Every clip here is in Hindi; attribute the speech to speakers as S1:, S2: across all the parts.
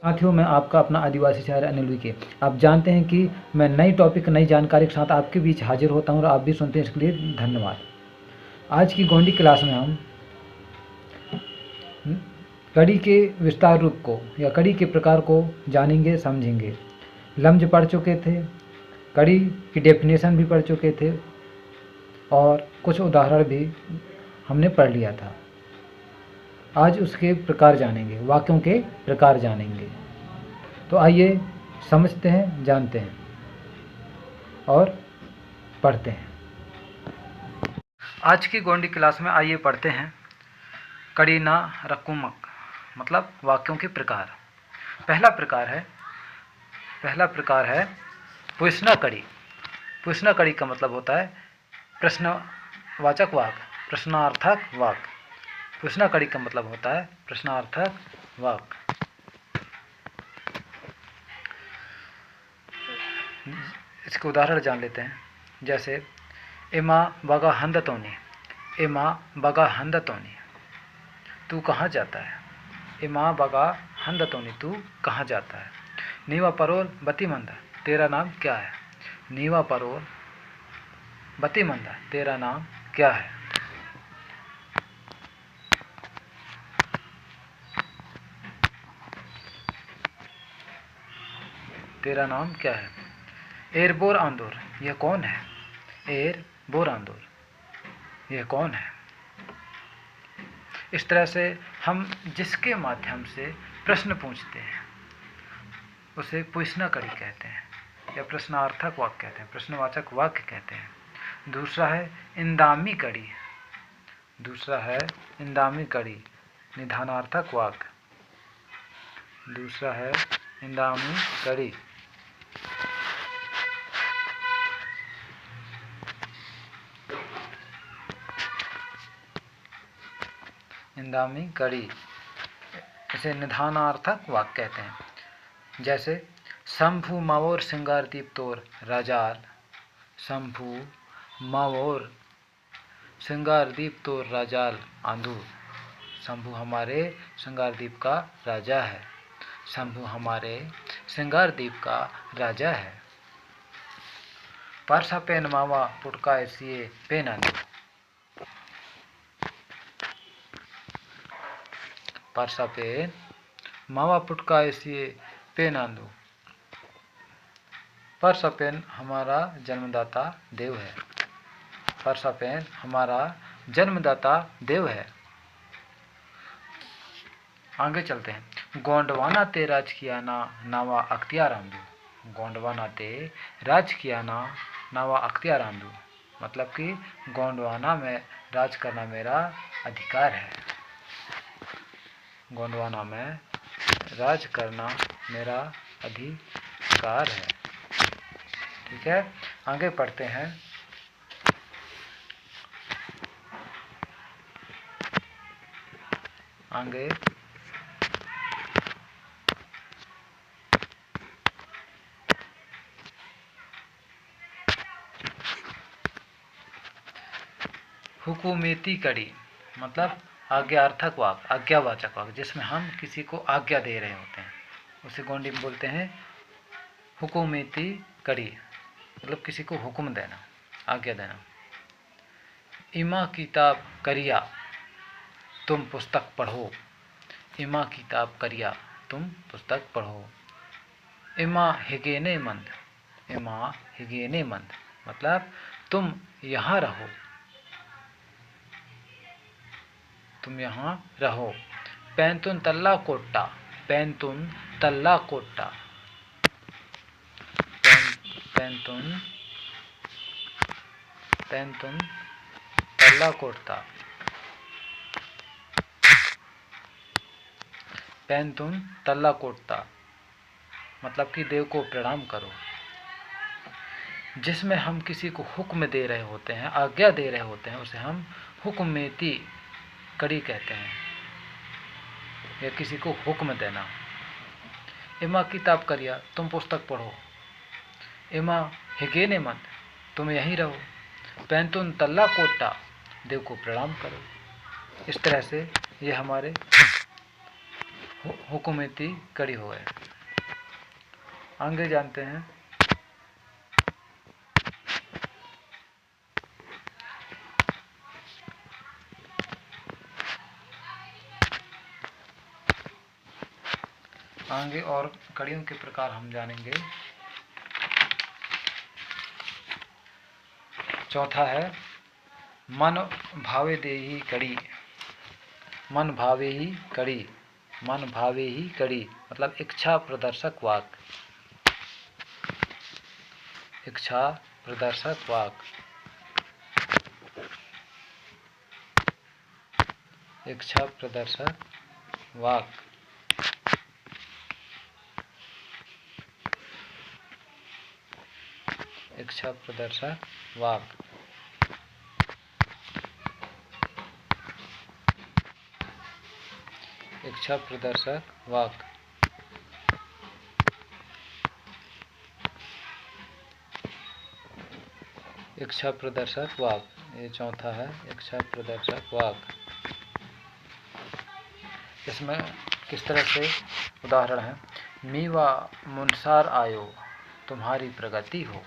S1: साथियों, मैं आपका अपना आदिवासी शायर अनिल विके। आप जानते हैं कि मैं नई टॉपिक, नई जानकारी के साथ आपके बीच हाजिर होता हूं और आप भी सुनते हैं, इसके लिए धन्यवाद। आज की गोंडी क्लास में हम कड़ी के विस्तार रूप को या कड़ी के प्रकार को जानेंगे, समझेंगे। लफ्ज़ पढ़ चुके थे, कड़ी की डेफिनेशन भी पढ़ चुके थे और कुछ उदाहरण भी हमने पढ़ लिया था। आज उसके प्रकार जानेंगे, वाक्यों के प्रकार जानेंगे। तो आइए समझते हैं, जानते हैं और पढ़ते हैं। आज की गोंडी क्लास में आइए पढ़ते हैं कड़ी ना रकुमक, मतलब वाक्यों के प्रकार। पहला प्रकार है प्रश्न कड़ी। प्रश्न कड़ी का मतलब होता है प्रश्नवाचक वाक्य, प्रश्नार्थक वाक्य। प्रश्न कड़ी का मतलब होता है प्रश्नार्थक वाक्य। इसके उदाहरण जान लेते हैं। जैसे एमा बगा हंदतोनी, एमा बगा हंदतोनी, तू कहाँ जाता है। एमा बगा हंदतोनी, तू कहाँ जाता है। नीवा परोल बतीमंदा, तेरा नाम क्या है। नीवा परोल बतीमंदा, तेरा नाम क्या है। तेरा नाम क्या है। एर बोर आंदोर, यह कौन है। एर बोर आंदोर, यह कौन है। इस तरह से हम जिसके माध्यम से प्रश्न पूछते हैं उसे प्रश्न कड़ी कहते हैं या प्रश्नार्थक वाक्य कहते हैं, प्रश्नवाचक वाक्य कहते हैं। दूसरा है इंदामी कड़ी। दूसरा है इंदामी कड़ी, निधानार्थक वाक्य। दूसरा है इंदामी कड़ी। इंदामी कड़ी, इसे निधानार्थक वाक्य कहते हैं। जैसे शंभु मावोर सिंगारदीप तोर राजाल, शंभु मावोर सिंगारदीप तोर राजाल आंधू, शंभु हमारे सिंगारदीप का राजा है। शंभु हमारे सिंगारदीप का राजा है। परसा पेन मावा पुटका ऐसी पेन आंधू, परसा पेन मावा पुटका ऐसी पेन आंधू। परसा पेन हमारा जन्मदाता देव है। परसा पेन हमारा जन्मदाता देव है। आगे चलते हैं। गोंडवाना ते राज किया ना नावा अख्तियार आंदू। गोंडवाना ते राज किया ना नावा अख्तियार आंदू, मतलब कि गोंडवाना में राज करना मेरा अधिकार है। गोंडवाना में राज करना मेरा अधिकार है। ठीक है, आगे पढ़ते हैं। आगे हुकूमती कड़ी, मतलब आज्ञार्थक वाक्य, आज्ञावाचक वाक्य, जिसमें हम किसी को आज्ञा दे रहे होते हैं, उसे गोंडी में बोलते हैं हुकूमती कड़ी, मतलब किसी को हुक्म देना, आज्ञा देना। इमा किताब करिया तुम पुस्तक पढ़ो। इमा किताब करिया तुम पुस्तक पढ़ो। इमा हिगेने मंद, इमा हिगेने मंद, मतलब तुम यहाँ रहो, तुम यहाँ रहो। पैंतुन तल्ला कोट्टा, पैंतुन तल्ला कोट्टा, पैंतुन पैंतुन तल्ला कोट्टा, पैंतुन तल्ला कोट्टा, मतलब कि देव को प्रणाम करो। जिसमें हम किसी को हुक्म दे रहे होते हैं, आज्ञा दे रहे होते हैं, उसे हम हुक्मती कड़ी कहते हैं, या किसी को हुक्म देना। इमा किताब करिया तुम पुस्तक पढ़ो। इमा हिगेने मत, तुम यहीं रहो। पैंतुन तल्ला कोट्टा, देव को प्रणाम करो। इस तरह से ये हमारे हुकूमती कड़ी हो गए। आगे जानते हैं। आगे और कड़ियों के प्रकार हम जानेंगे। चौथा है मन भावे देही कड़ी। मन भावे ही कड़ी, मन भावे ही कड़ी मतलब इच्छा प्रदर्शक वाक। इच्छा प्रदर्शक वाक, इच्छा प्रदर्शक वाक। इच्छा प्रदर्शक वाक। इच्छा प्रदर्शक वाक। इच्छा प्रदर्शक वाक, ये चौथा है इच्छा प्रदर्शक वाक। इसमें किस तरह से उदाहरण है। मीवा मुनसार आयो तुम्हारी प्रगति हो।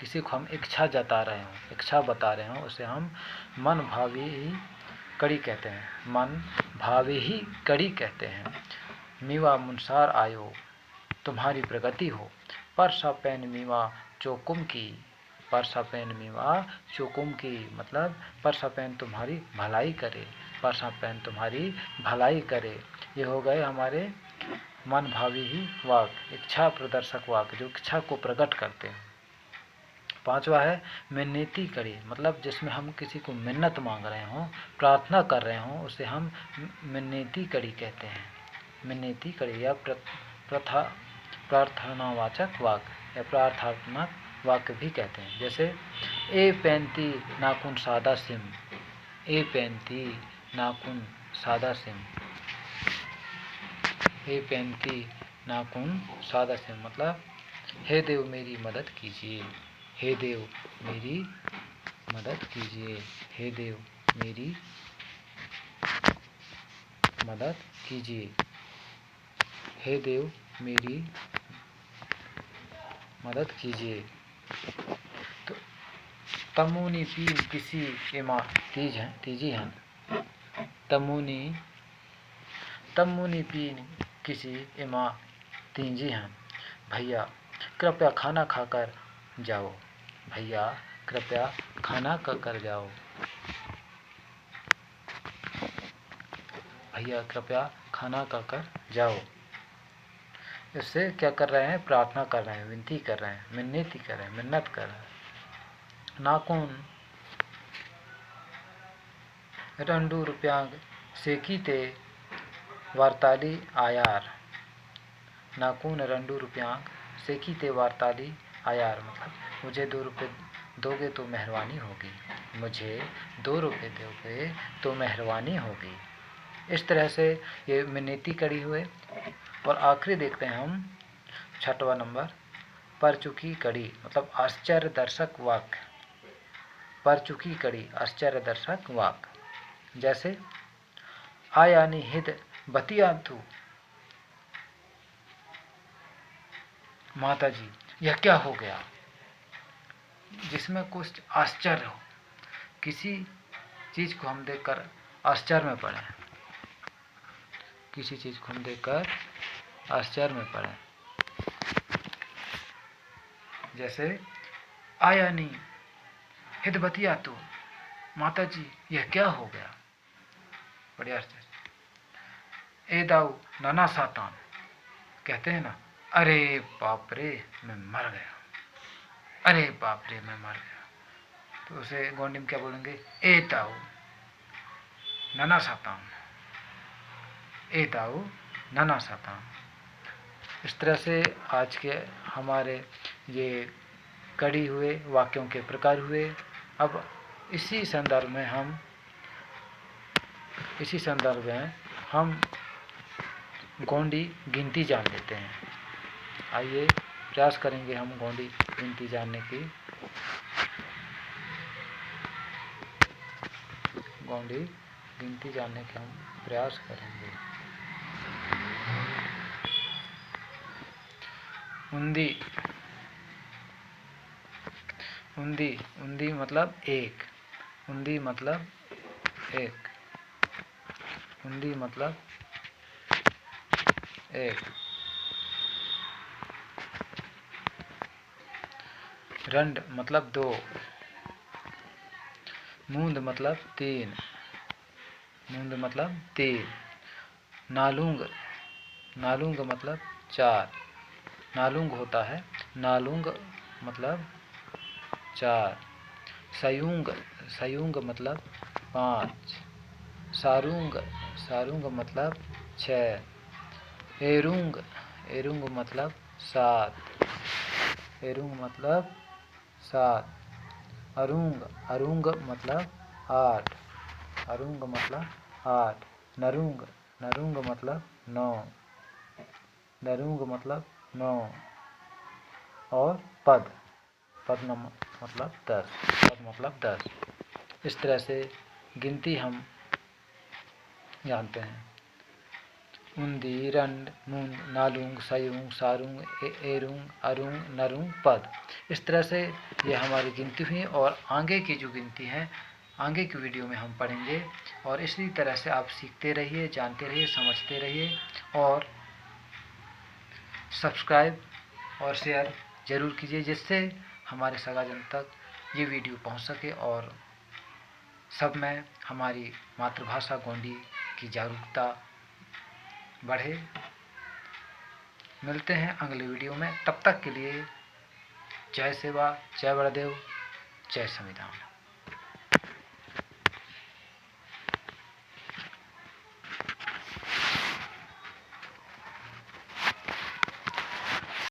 S1: किसी को हम इच्छा जता रहे हों, इच्छा बता रहे हों, उसे हम मन भावी ही कड़ी कहते हैं। मन भावे ही कड़ी कहते हैं। मीवा मुनसार आयो तुम्हारी प्रगति हो। परसा पैन मीवा चोकुम की। परसा पैन मीवा चोकुम की मतलब परसा पैन तुम्हारी भलाई करे, परसा पैन तुम्हारी भलाई करे। ये हो गए हमारे मन भावी ही वाक, इच्छा प्रदर्शक वाक जो इच्छा को प्रकट करते हैं। पांचवा है मिन्नती कड़ी मतलब जिसमें हम किसी को मिन्नत मांग रहे हों, प्रार्थना कर रहे हों, उसे हम मिन्नती कड़ी कहते हैं। मिन्नती कड़ी या प्रार्थनावाचक वाक या प्रार्थनात्मक वाक्य भी कहते हैं। जैसे ए पैंती नाखून सादा सिम। ए पैंती नाखून सादा सिम। ए पैंती नाखून सादा सिम मतलब हे देव मेरी मदद कीजिए। हे देव मेरी मदद कीजिए। हे देव मेरी मदद कीजिए। हे देव मेरी मदद कीजिए। तो तमुनी पीन किसी इमा तीजी हन। तमुनी पीन किसी इमा तीजी हन। भैया कृपया खाना खाकर जाओ। भैया कृपया खाना खाकर जाओ। भैया कृपया खाना खाकर जाओ। इससे क्या कर रहे हैं, प्रार्थना कर रहे हैं, विनती कर रहे हैं, मिन्नती कर रहे हैं, मिन्नत कर रहे हैं। नाखून रंडू रुपयांग सेकीते वार्ताली आयार। नाखून रंडू रुपयांग सेकीते वार्ताली आयार मतलब मुझे 2 रुपये दोगे तो मेहरबानी होगी। मुझे 2 रुपये दोगे तो मेहरबानी होगी। इस तरह से ये मिन्नती कड़ी हुए। और आखिरी देखते हैं हम 6वां नंबर परचुकी कड़ी मतलब आश्चर्य दर्शक वाक्य। परचुकी कड़ी आश्चर्य दर्शक वाक्य जैसे आयानी हित बतियांतु। माता जी यह क्या हो गया। जिसमें कुछ आश्चर्य हो, किसी चीज को हम देखकर आश्चर्य में पड़े, किसी चीज को हम देखकर आश्चर्य में पड़े। जैसे आयानी हित बतियांतु। माता जी यह क्या हो गया, बड़ी आश्चर्य। ए दाऊ नाना सातान कहते हैं ना, अरे बाप रे मैं मर गया, अरे बाप रे मैं मर गया। तो उसे गोंडी में क्या बोलेंगे, ए दाऊ नाना सातान। ए दाऊ नाना सातान। इस तरह से आज के हमारे ये कड़ी हुए वाक्यों के प्रकार हुए। अब इसी संदर्भ में हम गोंडी गिनती जान लेते हैं। आइए प्रयास करेंगे हम गोंडी गिनती जानने की। गोंडी गिनती जानने का हम प्रयास करेंगे। उंदी, उंदी, उंदी मतलब एक, उंदी मतलब एक, उंदी मतलब एक। रंड मतलब दो, मूंद मतलब तीन, मूंद मतलब तीन। नालूंग, नालूंग मतलब चार, नालूंग होता है, नालूंग मतलब चार। सयूंग, सयूंग मतलब पाँच। सारूंग, सारूंग मतलब छः। एरुंग, एरुंग मतलब सात, एरुंग मतलब सात। अरुंग, अरुंग मतलब आठ, अरुंग मतलब आठ। नरुंग, नरुंग मतलब नौ, नरुंग मतलब नौ। और पद, पद मतलब 10, पद मतलब 10। इस तरह से गिनती हम जानते हैं। उंदी, रंड, मूंद, नालूंग, सयूंग, सारूंग, एरुंग, अरुंग, नरुंग, पद। इस तरह से ये हमारी गिनती हुई और आगे की जो गिनती है आगे की वीडियो में हम पढ़ेंगे। और इसी तरह से आप सीखते रहिए, जानते रहिए, समझते रहिए और सब्सक्राइब और शेयर ज़रूर कीजिए, जिससे हमारे सगाजन तक ये वीडियो पहुंच सके और सब में हमारी मातृभाषा गोंडी की जागरूकता बढ़े। मिलते हैं अगले वीडियो में, तब तक के लिए जय सेवा, जय बड़देव, जय संविधान।